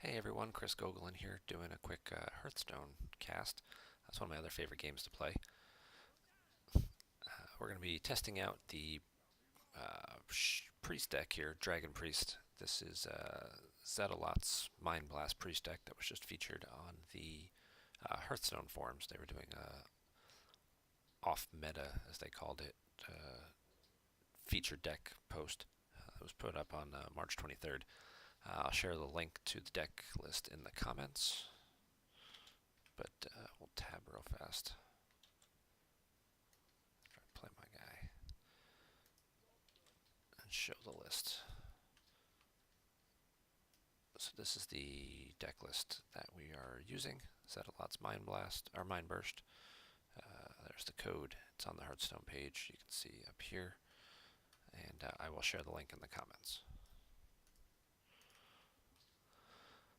Hey everyone, Chris Gogolin here doing a quick Hearthstone cast. That's one of my other favorite games to play. We're going to be testing out the priest deck here, Dragon Priest. This is Zetalot's Mind Blast priest deck that was just featured on the Hearthstone forums. They were doing a off meta, as they called it, featured deck post. It was put up on March 23rd. I'll share the link to the deck list in the comments, but we'll tab real fast. Try to play my guy and show the list. So this is the deck list that we are using. Zetalot's Mind Blast, or Mind Burst. There's the code. It's on the Hearthstone page. You can see up here, and I will share the link in the comments.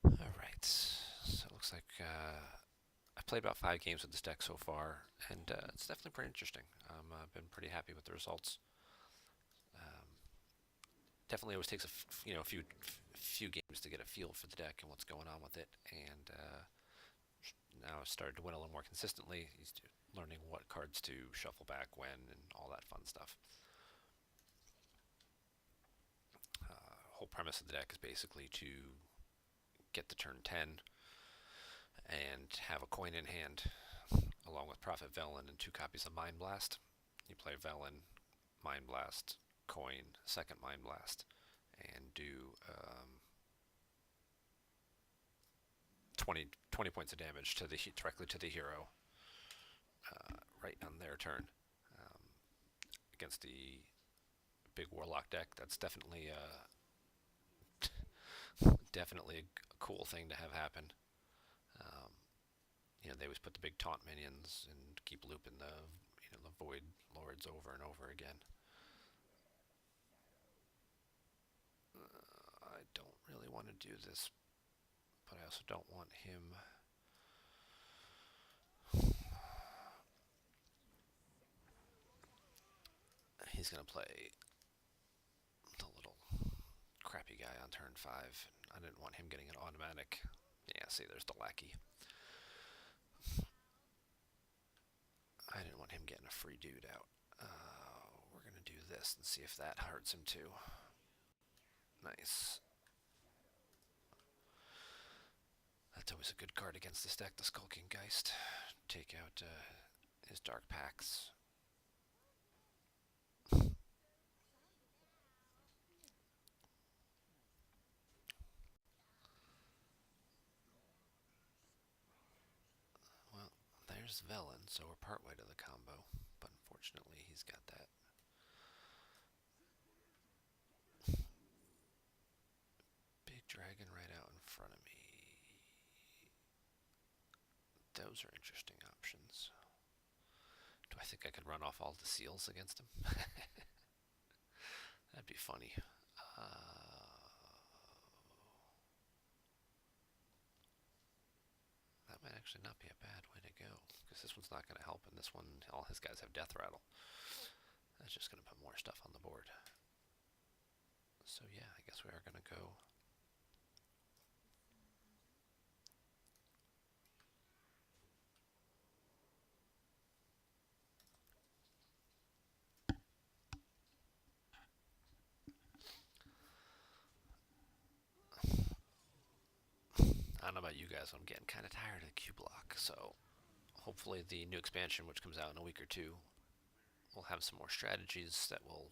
All right. So it looks like I've played about 5 games with this deck so far, and it's definitely pretty interesting. I've been pretty happy with the results. Definitely always takes a few games to get a feel for the deck and what's going on with it, and now I've started to win a little more consistently. He's learning what cards to shuffle back when and all that fun stuff. Whole premise of the deck is basically to get to turn 10 and have a coin in hand along with Prophet Velen and 2 copies of Mind Blast. You play Velen, Mind Blast, coin, second Mind Blast, and do 20 points of damage to directly to the hero right on their turn. Against the big Warlock deck, that's definitely a cool thing to have happen. Um, they always put the big taunt minions and keep looping the Void Lords over and over again. I don't really want to do this, but I also don't want him. He's gonna play the little crappy guy on turn 5. I didn't want him getting an automatic. Yeah, see, there's the lackey. I didn't want him getting a free dude out. We're gonna do this and see if that hurts him too. Nice. That's always a good card against this deck, the Skulking Geist. Take out his Dark Pacts. Well, there's Velen, so we're partway to the combo. But unfortunately, he's got that big dragon right out in front of me. Those are interesting options. Do I think I could run off all the seals against him? That'd be funny. That might actually not be a bad way to go, because this one's not going to help, and this one, all his guys have Death Rattle. That's just going to put more stuff on the board. So yeah, I guess we are going to go. I don't know about you guys, but I'm getting kind of tired of the Q block, so hopefully the new expansion, which comes out in a week or two, will have some more strategies that will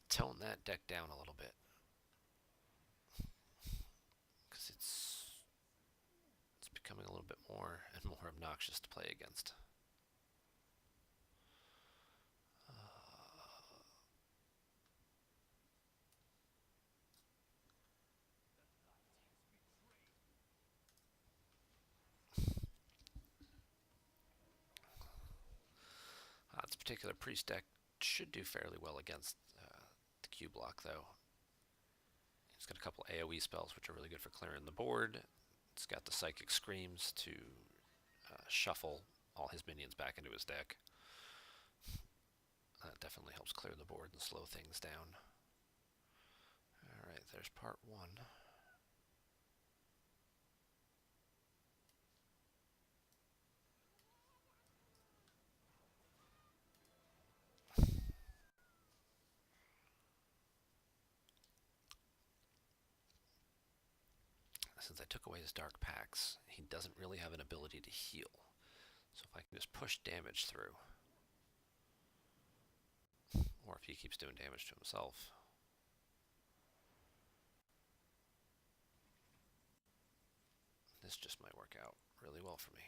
tone that deck down a little bit. Because it's becoming a little bit more and more obnoxious to play against. This particular priest deck should do fairly well against the Q block, though. It's got a couple AoE spells, which are really good for clearing the board. It's got the Psychic Screams to shuffle all his minions back into his deck. That definitely helps clear the board and slow things down. Alright, there's part 1. since I took away his Dark Pacts, he doesn't really have an ability to heal. So if I can just push damage through, or if he keeps doing damage to himself. This just might work out really well for me.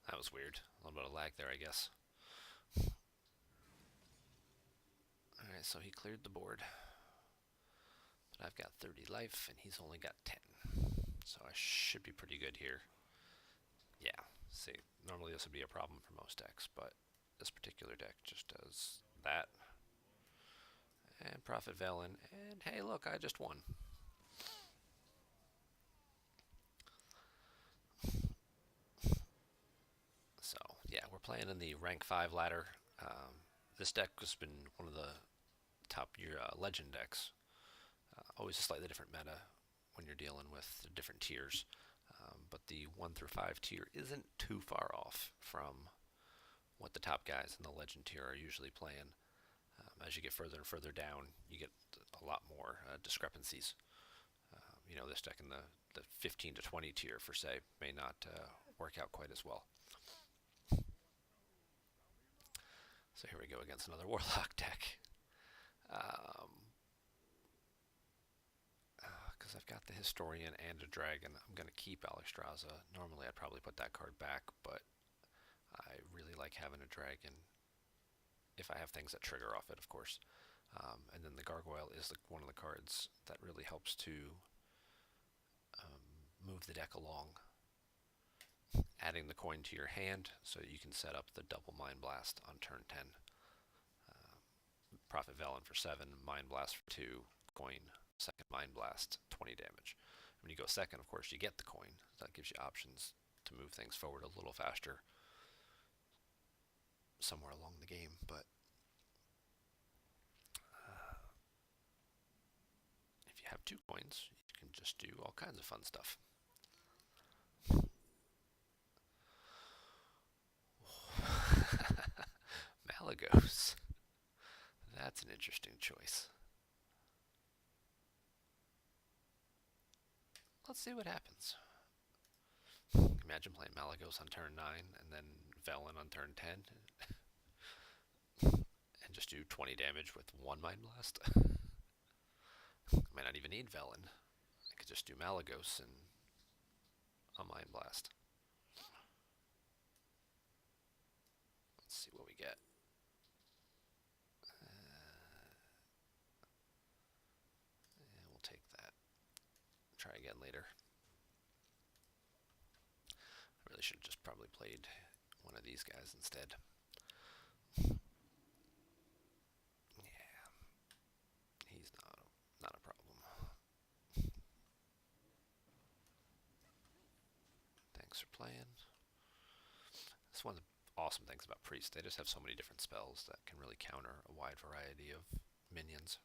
That was weird. A little bit of lag there, I guess. Alright, so he cleared the board. But I've got 30 life, and he's only got 10. So I should be pretty good here. Yeah, see, normally this would be a problem for most decks, but this particular deck just does that. And Prophet Velen, and hey look, I just won. So, yeah, we're playing in the rank 5 ladder. This deck has been one of the top year legend decks. Always a slightly different meta when you're dealing with the different tiers. But the 1 through 5 tier isn't too far off from what the top guys in the legend tier are usually playing. As you get further and further down, you get a lot more discrepancies. This deck in the 15 to 20 tier, for say, may not work out quite as well. So here we go against another Warlock deck. Because I've got the Historian and a Dragon, I'm going to keep Alexstrasza. Normally I'd probably put that card back, but I really like having a Dragon. If I have things that trigger off it, of course. And then the Gargoyle is one of the cards that really helps to move the deck along. Adding the coin to your hand so you can set up the double Mind Blast on turn 10. Prophet Velen for 7, Mind Blast for 2, coin, second Mind Blast, 20 damage. When you go second, of course, you get the coin. That gives you options to move things forward a little faster somewhere along the game, but if you have 2 coins, you can just do all kinds of fun stuff. Malagos. That's an interesting choice. Let's see what happens. Imagine playing Malagos on turn 9 and then Velen on turn 10 and just do 20 damage with 1 Mind Blast. I might not even need Velen. I could just do Malagos and a Mind Blast. Let's see what we get. Yeah, we'll take that. Try again later. I really should have just probably played one of these guys instead. Yeah, he's not a problem. Thanks for playing. That's one of the awesome things about Priest. They just have so many different spells that can really counter a wide variety of minions.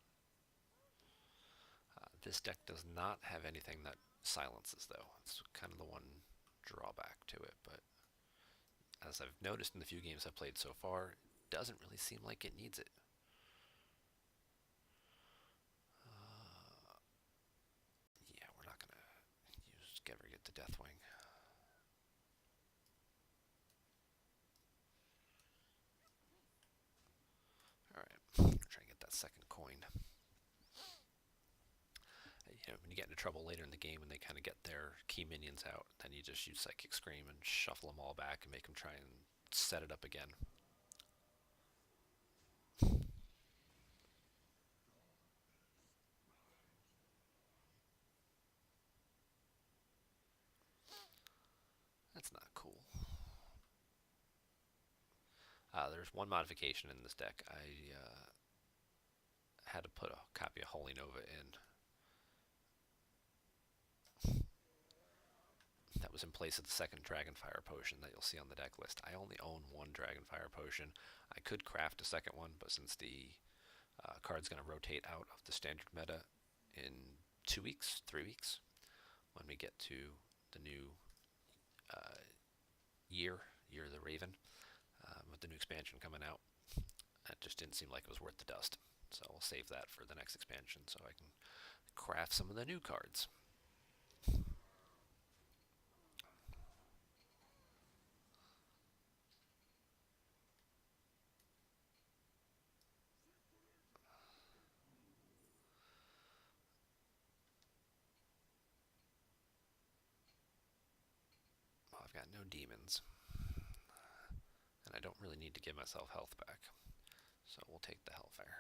This deck does not have anything that silences, though. It's kind of the one drawback to it, but as I've noticed in the few games I've played so far, it doesn't really seem like it needs it. Yeah, we're not going to ever get the Deathwing. Alright, try and get that second coin. When you get into trouble later in the game and they kind of get their key minions out, then you just use Psychic Scream and shuffle them all back and make them try and set it up again. That's not cool. There's one modification in this deck. had to put a copy of Holy Nova in. That was in place of the second Dragonfire potion that you'll see on the deck list. I only own one Dragonfire potion. I could craft a second one, but since the card's going to rotate out of the standard meta in 2 weeks, 3 weeks, when we get to the new uh, year of the Raven, with the new expansion coming out, it just didn't seem like it was worth the dust. So we'll save that for the next expansion so I can craft some of the new cards. Well, I've got no demons, and I don't really need to give myself health back. So we'll take the Hellfire.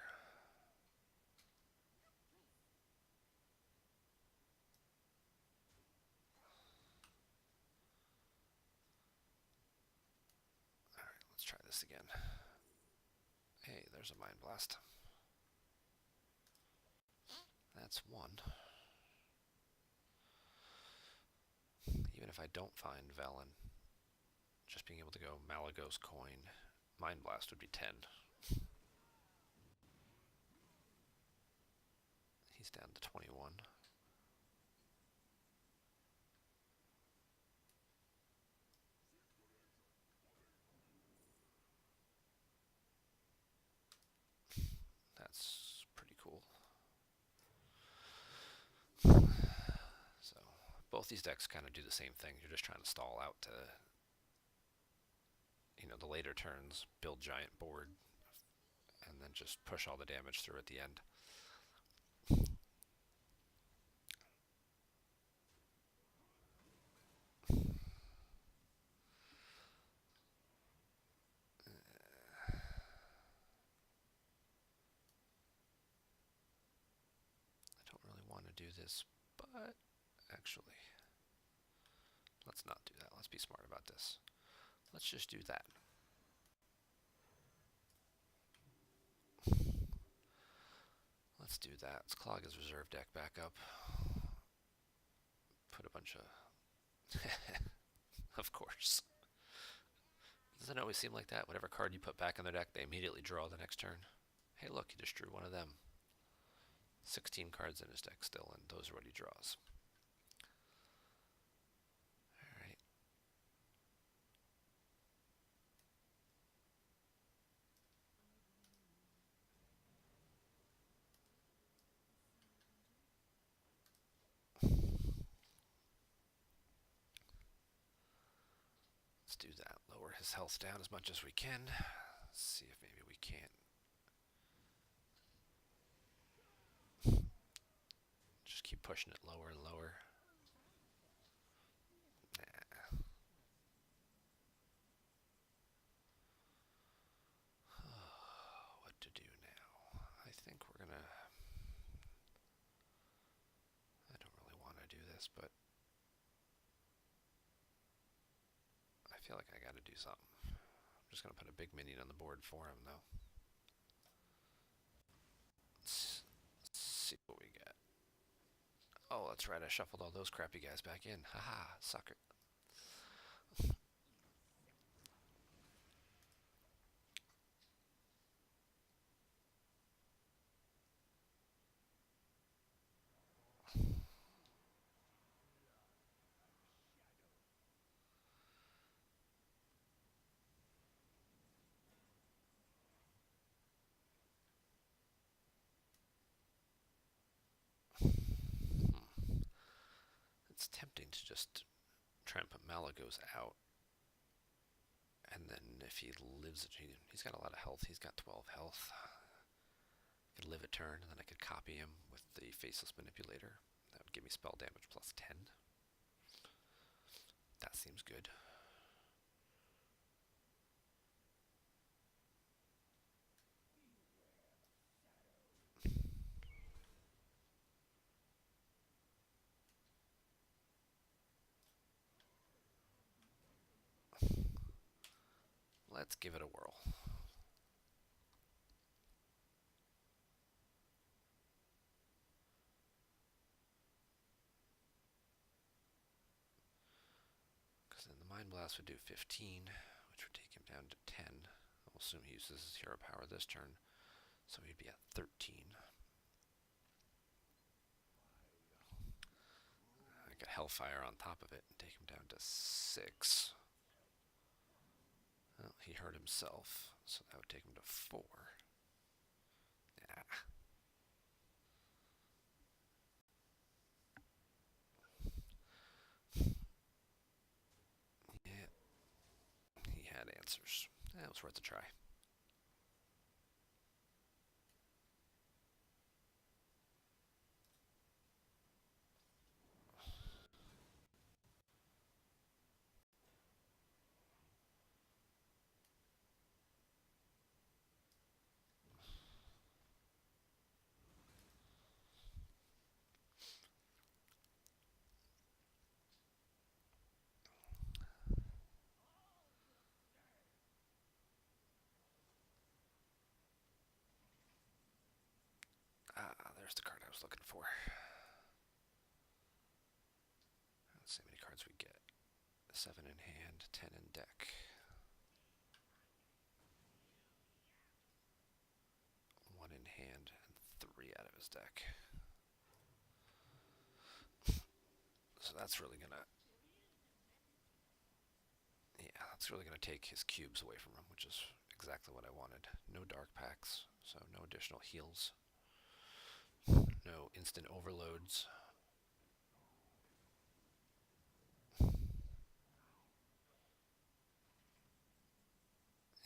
Alright, let's try this again. Hey, there's a Mind Blast. That's one. Even if I don't find Velen, just being able to go Malagos Coin, Mind Blast would be 10. He's down to 21. That's pretty cool. So both these decks kind of do the same thing. You're just trying to stall out to, the later turns, build giant board, and then just push all the damage through at the end. I don't really want to do this, but actually, let's not do that. Let's be smart about this. Let's just do that. Let's do that. Let's clog his reserve deck back up. Put a bunch of... Of course. Doesn't it always seem like that? Whatever card you put back in their deck, they immediately draw the next turn. Hey look, he just drew one of them. 16 cards in his deck still, and those are what he draws. Alright. Let's do that. Lower his health down as much as we can. Let's see if maybe we can't. Just keep pushing it lower and lower. Nah. What to do now? I think we're gonna... I don't really want to do this, but I feel like I gotta do something. I'm just gonna put a big minion on the board for him, though. Let's see what we get. Oh, that's right, I shuffled all those crappy guys back in. Haha, sucker. It's tempting to just try and put Malagos out. And then if he lives, he's got a lot of health. He's got 12 health. I could live a turn, and then I could copy him with the Faceless Manipulator. That would give me spell damage plus 10. That seems good. Let's give it a whirl. Mind Blast would do 15, which would take him down to 10. I'll assume he uses his hero power this turn, so he'd be at 13. I got Hellfire on top of it and take him down to 6. Well, he hurt himself, so that would take him to 4. Yeah. Yeah, he had answers. That was worth a try. There's the card I was looking for. Let's see how many cards we get. 7 in hand, 10 in deck. 1 in hand, and 3 out of his deck. So that's really gonna, yeah, that's really gonna take his cubes away from him, which is exactly what I wanted. No dark packs, so no additional heals. No instant overloads.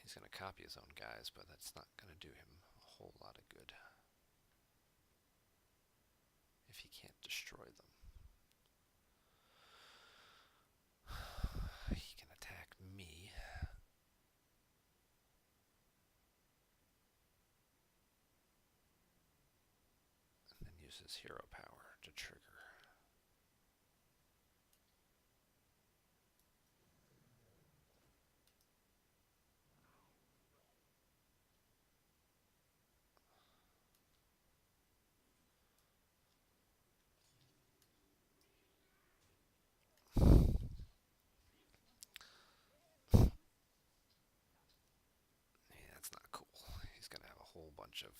He's going to copy his own guys, but that's not going to do him a whole lot of good if he can't destroy them. He can attack me. And then use his hero power to trigger. Yeah, that's not cool. He's going to have a whole bunch of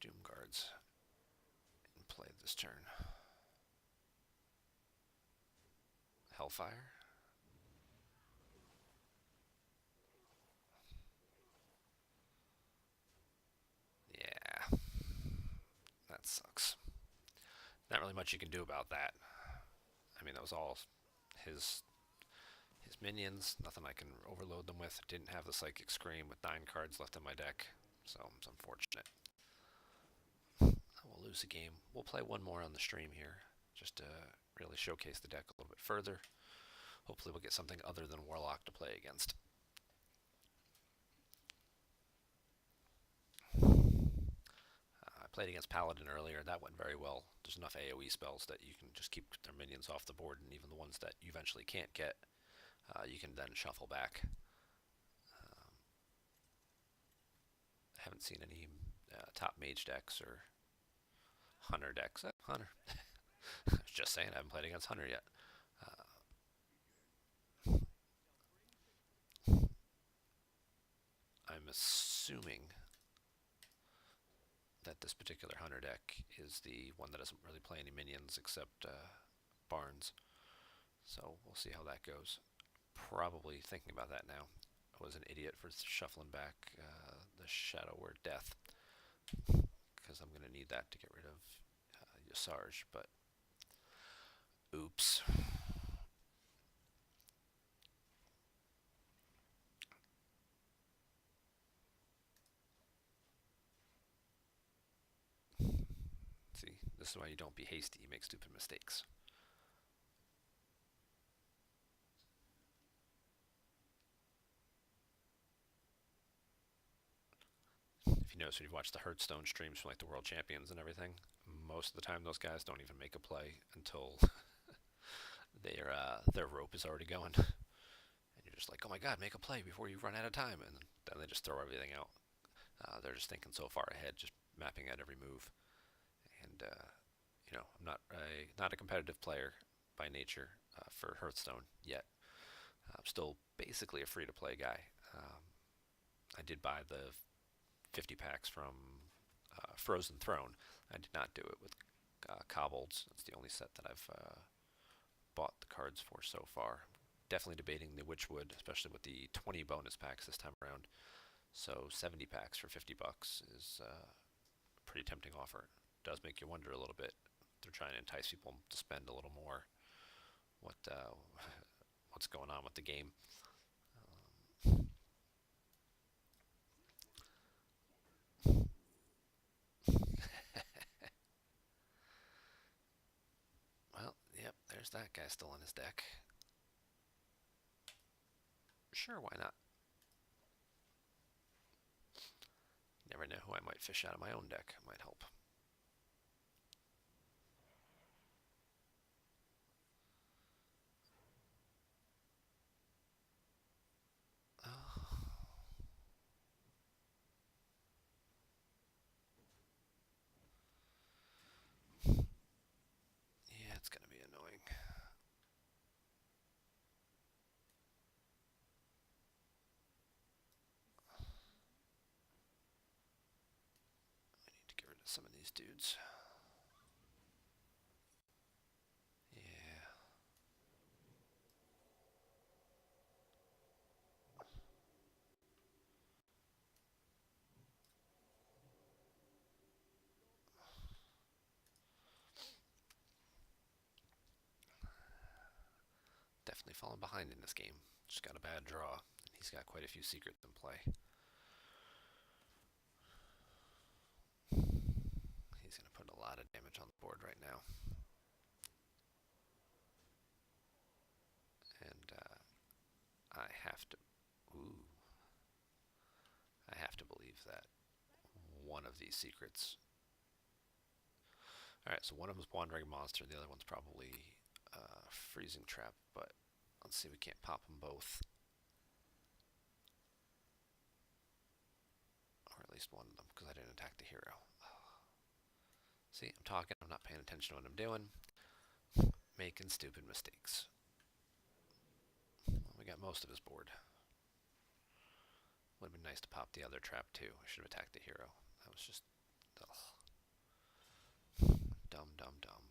Doom Guards in play this turn. Hellfire. Yeah, that sucks. Not really much you can do about that. I mean, that was all his his minions. Nothing I can overload them with. Didn't have the Psychic Scream with 9 cards left in my deck, so it's unfortunate. We'll lose the game. We'll play one more on the stream here, just to really showcase the deck a little bit further. Hopefully we'll get something other than Warlock to play against. I played against Paladin earlier. That went very well. There's enough AoE spells that you can just keep their minions off the board, and even the ones that you eventually can't get, you can then shuffle back. I haven't seen any top mage decks or Hunter decks. Hunter. I was just saying, I haven't played against Hunter yet. I'm assuming that this particular Hunter deck is the one that doesn't really play any minions except Barnes. So we'll see how that goes. Probably thinking about that now. I was an idiot for shuffling back the Shadow Word Death, because I'm going to need that to get rid of Yasarj, but oops. See, this is why you don't be hasty, you make stupid mistakes. If you notice when you watch the Hearthstone streams from like the World Champions and everything, most of the time those guys don't even make a play until their rope is already going. And you're just like, oh my god, make a play before you run out of time. And then they just throw everything out. They're just thinking so far ahead, just mapping out every move. And I'm not a competitive player by nature. for Hearthstone yet. I'm still basically a free-to-play guy. Um, I did buy the 50 packs from Frozen Throne. I did not do it with Kobolds. It's the only set that I've bought the cards for so far. Definitely debating the Witchwood, especially with the 20 bonus packs this time around. So 70 packs for 50 bucks is a pretty tempting offer. It does make you wonder a little bit. They're trying to entice people to spend a little more. What what's going on with the game? Well, yep, there's that guy still on his deck. Sure, why not? Never know who I might fish out of my own deck. Might help. Oh, yeah, it's gonna be annoying. I need to get rid of some of these dudes. Yeah, definitely falling behind in this game. Just got a bad draw, and he's got quite a few secrets in play. He's gonna put a lot of damage on the board right now, and I have to. Ooh, I have to believe that one of these secrets. All right, so one of them is Wandering Monster, the other one's probably Freezing Trap, but let's see, we can't pop them both. Or at least one of them, because I didn't attack the hero. See, I'm talking, I'm not paying attention to what I'm doing. Making stupid mistakes. Well, we got most of his board. Would have been nice to pop the other trap too. I should have attacked the hero. That was just dumb, dumb, dumb.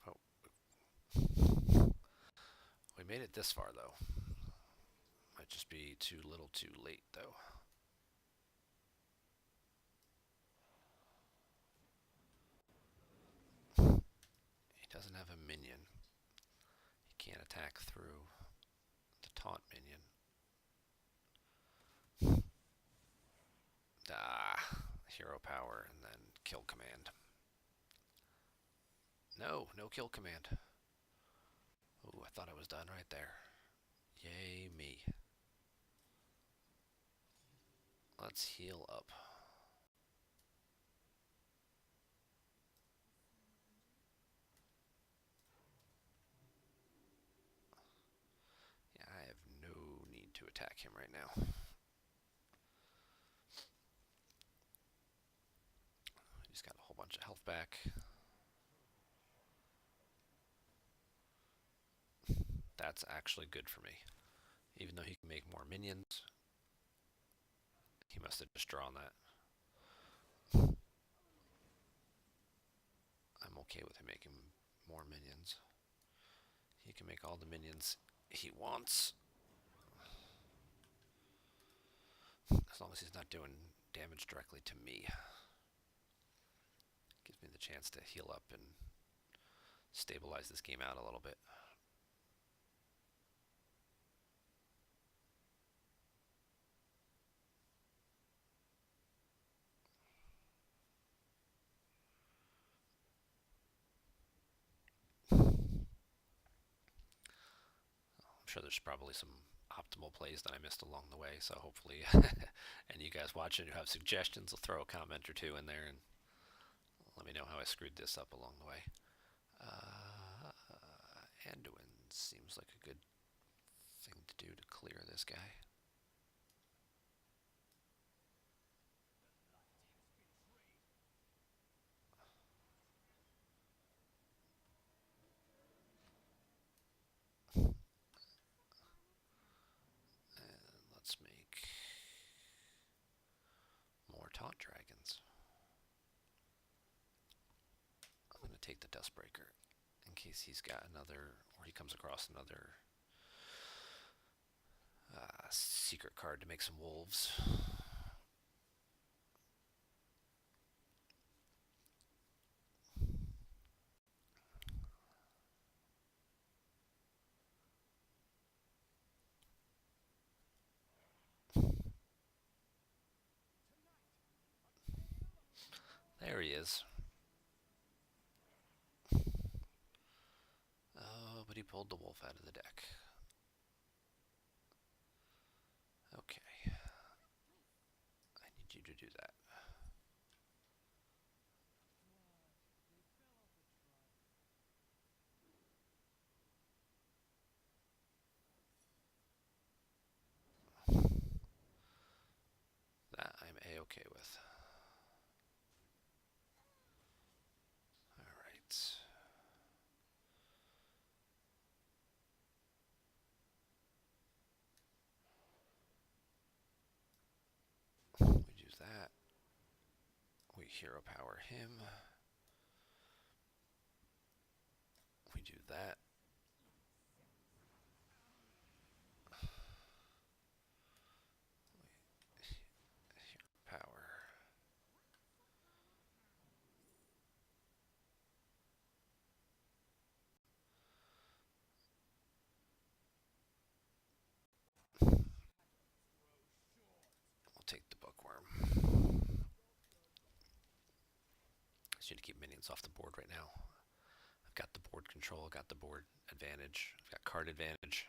Oh, we made it this far though. Might just be too little too late though. He doesn't have a minion. He can't attack through the taunt minion. Hero power and then kill command. No, no kill command. Ooh, I thought I was done right there. Yay me. Let's heal up. Yeah, I have no need to attack him right now. He's got a whole bunch of health back. That's actually good for me. Even though he can make more minions, he must have just drawn that. I'm okay with him making more minions. He can make all the minions he wants. As long as he's not doing damage directly to me. Gives me the chance to heal up and stabilize this game out a little bit. I'm sure there's probably some optimal plays that I missed along the way, so hopefully and you guys watching who have suggestions will throw a comment or two in there and let me know how I screwed this up along the way. Anduin seems like a good thing to do to clear this guy. let's make more taunt dragons. I'm going to take the Dustbreaker in case he's got another, or he comes across another secret card to make some wolves. There he is. Oh, but he pulled the wolf out of the deck. Okay. I need you to do that. That I'm A-okay with. Alright. We do that. We hero power him. We do that. Hero power. We'll take the bookworm. I just need to keep minions off the board right now. I've got the board control, got the board advantage, I've got card advantage.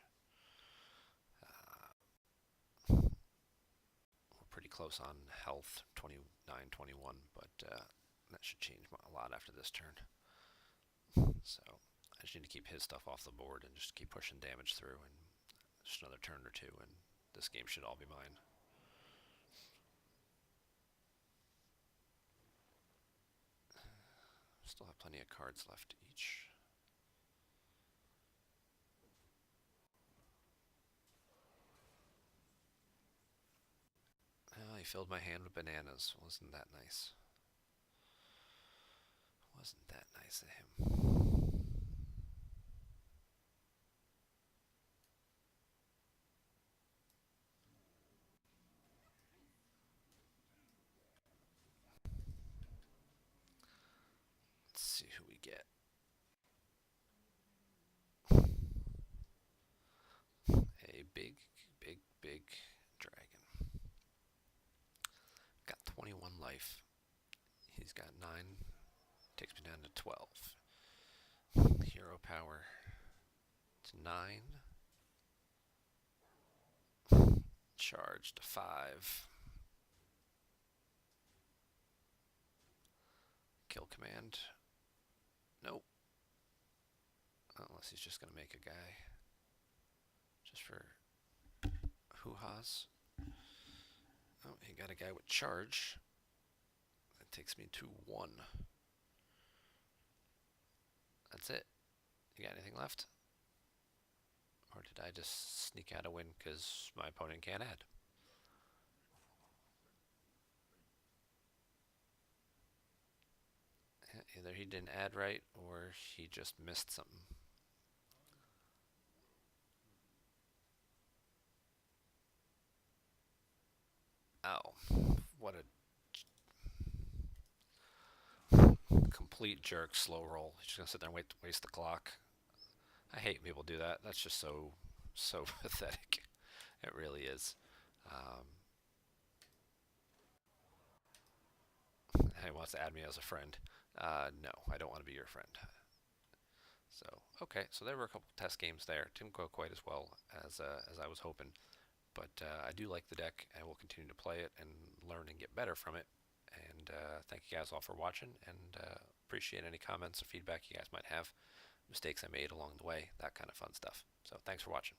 We're pretty close on health, 29, 21, but that should change a lot after this turn. So I just need to keep his stuff off the board and just keep pushing damage through, and just another turn or two, and this game should all be mine. Still have plenty of cards left each. Oh, he filled my hand with bananas. Wasn't that nice? Wasn't that nice of him? Let's see who we get. A big, big, big dragon. Got 21 life. He's got 9. Takes me down to 12. Hero power to 9. Charge to 5. Kill command. Nope. Unless he's just going to make a guy. Just for hoo-has. Oh, he got a guy with charge. That takes me to 1. That's it. You got anything left? Or did I just sneak out a win because my opponent can't add? Either he didn't add right or he just missed something. Oh, what a complete jerk slow roll. He's just gonna sit there and waste the clock. I hate when people do that. That's just so pathetic. It really is. He wants to add me as a friend. No, I don't want to be your friend. So okay, so there were a couple test games there. Didn't go quite as well as I was hoping, but I do like the deck. I will continue to play it and learn and get better from it. And thank you guys all for watching, and appreciate any comments or feedback you guys might have, mistakes I made along the way, that kind of fun stuff. So thanks for watching.